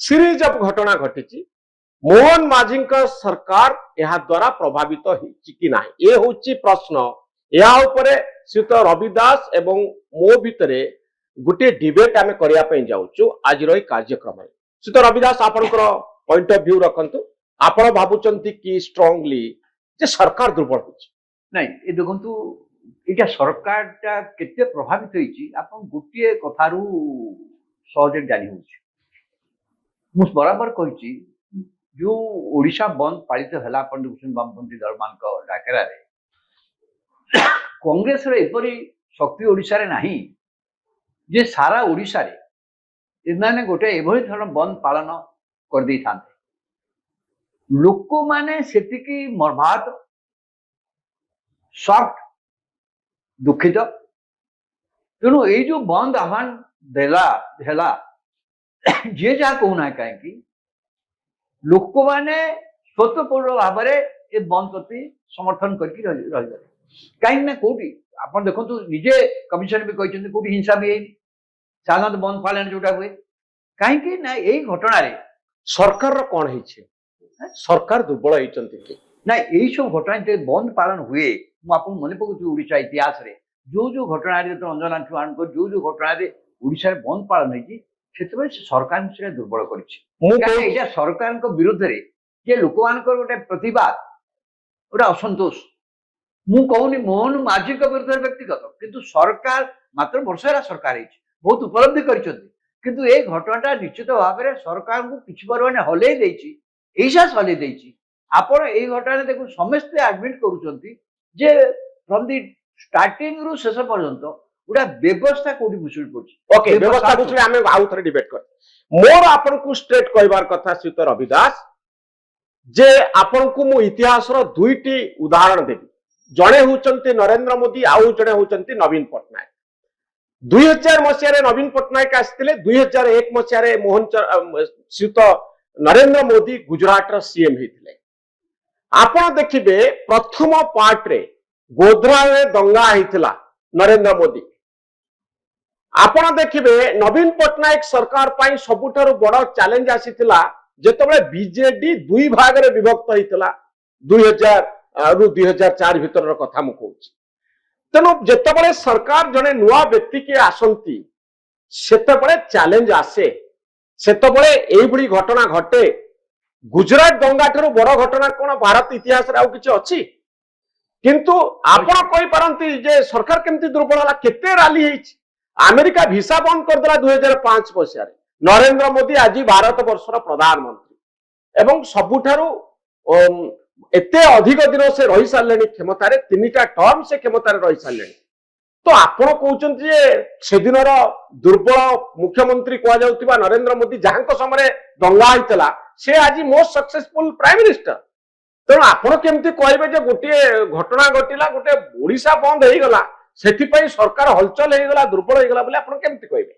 Series of घटना घटी मोहन माझी सरकार यह द्वारा प्रभावित कि ना ये हूँ प्रश्न। या श्रीयुत रविदास एवं मो भितर गोटे डिबेट आम करने जाऊँ आज कार्यक्रम। श्रीयुत रविदास आपंकर पॉइंट ऑफ व्यू रखु आप भावुंट कि स्ट्रांगली जे सरकार दुर्बल हो नहीं ये देखु ये सरकार केते प्रभावित होती आप गोटे कथारू सहज जानी हो बराबर कही जो ओडिशा बंद पालित है पंडित भूषण बामपंथी दल मान डाकरा कांग्रेस एपरी शक्ति ओडिशा रे नाही जे सारा ओडिशा रे इमाने गोटे एभली धरण बंद पालन कर दै थांते लोक माने सेतिकी मर्माहत सॉफ्ट दुखित तेणु ये जो बंद आह्वान देला हेला जे जहाँ कहूना कहीं लोक मैंने स्वतःपूर्ण भाव में बंद प्रति समर्थन करके कहीं कौटी आप देखो निजे कमिशन भी कहते कौटी हिंसा भी है साधारण बंद पालन जोटा हुए कहीं ना यही घटना रे सरकार कौन है सरकार दुर्बल होती ना यही सब घटना जो बंद पालन हुए मुझे मन पकाऊँ ओडिशा इतिहास रे जो जो घटना अंजना चौहान को जो जो घटना ओडिशा बंद पालन होती सरकार से दुर्बल कर सरकार विरोध में जे लोक मान गोटे प्रतिवाद गोटे असंतोष मु कहूनी मोहन माझी विरुद्ध व्यक्तिगत किंतु सरकार मात्र वर्ष सरकार बहुत उपलब्धि किंतु ये घटना निश्चित भाव में सरकार को किसी परिमाण हल्ई हल्ई आपण ये घटना देखो समस्ते एडमिट करुँचे फ्रॉम दी स्टार्टिंग रु शेष पर्यंत गोटा व्यवस्था कोठी भुसुड़ी पड़ी ओके व्यवस्था भुसुड़ी आमे आउ थरे डिबेट कर मोर आपन को स्ट्रेट कहबार कथा श्रीयुत रविदास जे आपन को मु इतिहास रो दुईटी उदाहरण देबी जणे होचंती नरेंद्र मोदी आउ जणे होचंती नवीन पटनायक 2000 मसिया रे नवीन पटनायक आस्तिले 2001 मसिया रे मोहन श्रीयुत नरेंद्र मोदी गुजरात रो सीएम हेतिले आपण देखिबे प्रथम पार्ट रे गोधरा रे दंगा हेतिला नरेंद्र मोदी आपण देखिबे नवीन पटनायक सरकार पाई सबुठारु बड़ चैलेंज आसीथिला जेतबे बीजेडी दुई भाग रे विभक्त होइतला 2000 रु 2004 भीतर कथा मु कहूची तेनु जेतबे सरकार जने नुआ व्यक्ति के आसंती सेतबे चैलेंज आसे सेतबे एई बडी घटना घटे गुजरात दंगा ठारू बड़ घटना कोन भारत इतिहास रे आउ किछि अछि किंतु आपण कहि पारंती जे सरकार केमती दुर्बल हला केते रैली हेछि अमेरिका भिसा बंद कर देला 2005 मसिया रे नरेंद्र मोदी आज भारत वर्षर प्रधानमंत्री एवं सबुठारु एते अधिक दिन से रही सारे क्षमतार 3टा टर्म से क्षमतार रही सारे तो आपण कहउचंती जे सेदिनर दुर्बल मुख्यमंत्री कह जाउतिबा नरेंद्र मोदी जहां समय दंगा होइतला से आज मोस्ट सक्सेसफुल प्राइम मिनिस्टर तेणु आपण केमती कहबे जे गोटे घटना घटिला गोटे ओडिशा बंद हो गला सेथिपई सरकार हलचल हो गला दुर्बल हो गला बोले आपण केमती कहबे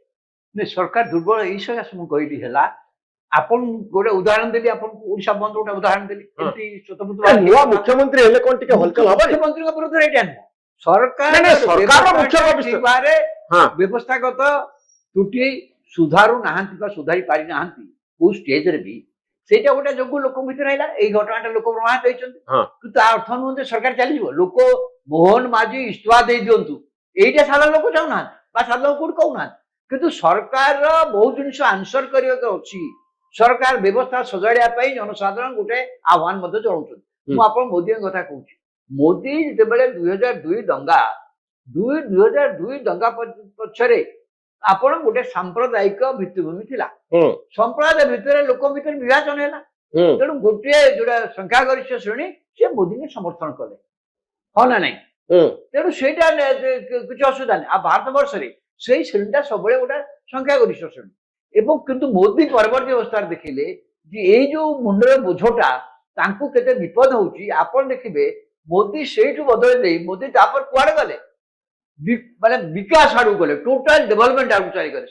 ने सरकार दुर्बल ई सकाश मु कहली हला आपण गोटे उदाहरण देली आपण ओडिशा बंद गोटे उदाहरण देली केमती स्वतंत्र नुआ मुख्यमंत्री हेले कोन टिके हलचल हबे मुख्यमंत्री के विरुद्ध रेट आन सरकार ने सरकार मुख्य विभागे व्यवस्थागत त्रुटि सुधारू नाहंती बा सुधारी पारि नाहंती को स्टेज रे भी सेटा गोटे जो लोक भीतर आइला ए घटनाटा लोक प्रमाणित होइछन कि ता अर्थ नुहे सरकार चली जीवो लोक मोहन माझी इस्तीफा दे दियंतु एटा साधारण लोक चाहू ना बा साधारण लोक कोड कहू ना किंतु सरकार बहुत जिनिस आंसर करियो के अछि सरकार व्यवस्था सजाड़िया पई जनसाधारण गोटे आह्वान मध्य जणाउछन मु आपन मोदी कथा कहूची मोदी जेबेले 2002 दंगा 2002 दंगा पछरे आपण गोटे सांप्रदायिक भित्तिभूमि थिला संप्रदाय भितर लोक भितर विभाजन हैला तेणु गोटे जोड़ा संख्या गरिष्ठ श्रेणी से मोदी ने समर्थन कले हाँ ना नहीं तेणु सेटा किसी असुविधा नहीं आ भारत वर्ष रे सेही श्रेणीटा सब गोटे संख्या गरिष्ठ श्रेणी एवं किंतु मोदी परवर्ती अवस्था देखिले जे ए जो मुंडर बोझटा तांकु केते विपद होउची आपण देखिबे मोदी सेठु बदल दे मोदी तापर कुआडे गले माने विकास आडू गले टोटल डेवलपमेंट आडू चली गले